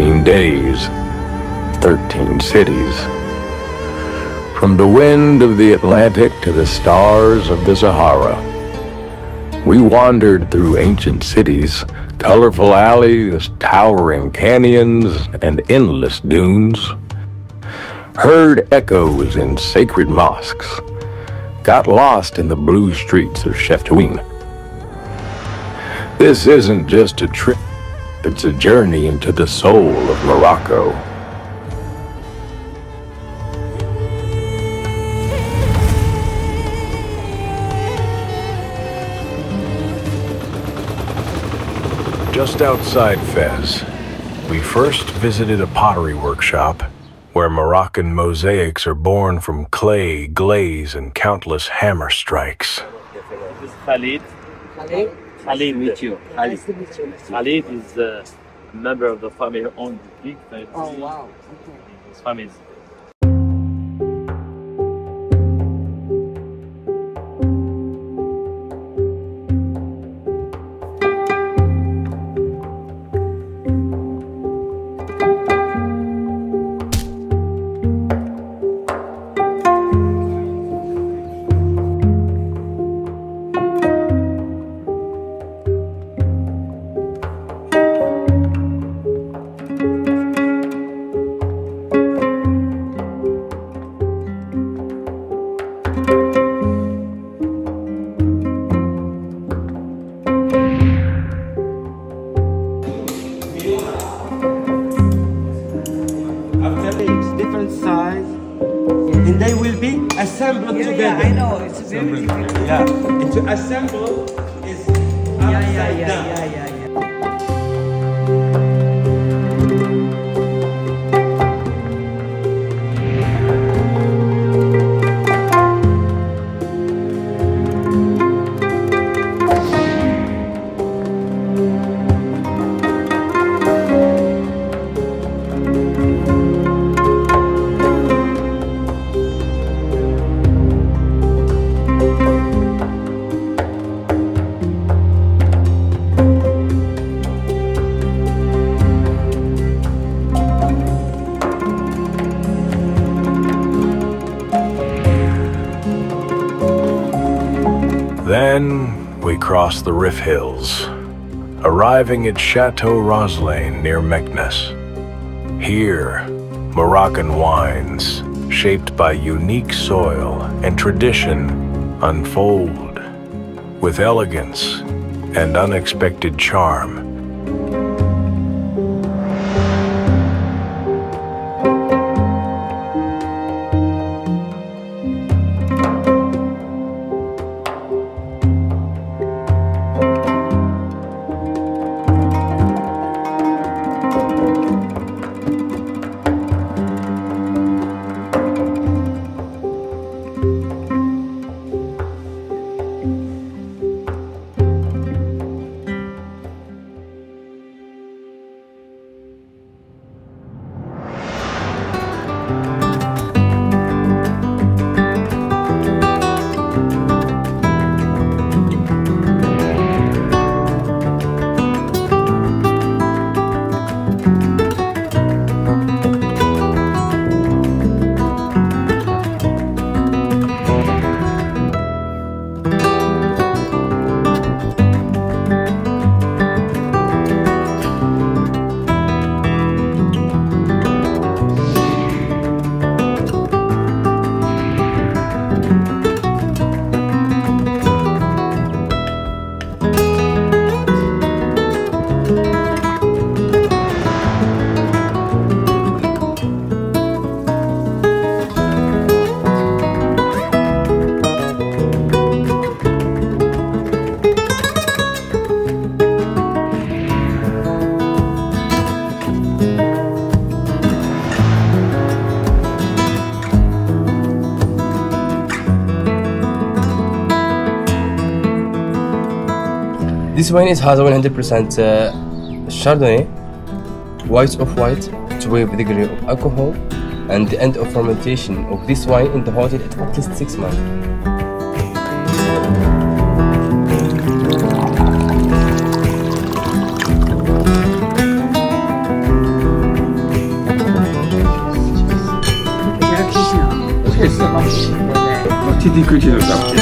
13 days, 13 cities. From the wind of the Atlantic to the stars of the Sahara, we wandered through ancient cities, colorful alleys, towering canyons, and endless dunes. Heard echoes in sacred mosques, got lost in the blue streets of Chateau. This isn't just a trip, it's a journey into the soul of Morocco. Just outside Fez, we first visited a pottery workshop where Moroccan mosaics are born from clay, glaze, and countless hammer strikes. This is Khalid. Khalid, meet you. Khalid is a member of the family who owns the big family. Oh, wow. Okay. His family is assembled together. Yeah, I know. It's very difficult. Yeah, and to assemble is upside down. Then we crossed the Rif Hills, arriving at Chateau Roslane near Meknes. Here, Moroccan wines, shaped by unique soil and tradition, unfold with elegance and unexpected charm. This wine has 100% Chardonnay, white of white, 12 degree of alcohol, and the end of fermentation of this wine in the bottle at least 6 months. 具体のじゃん。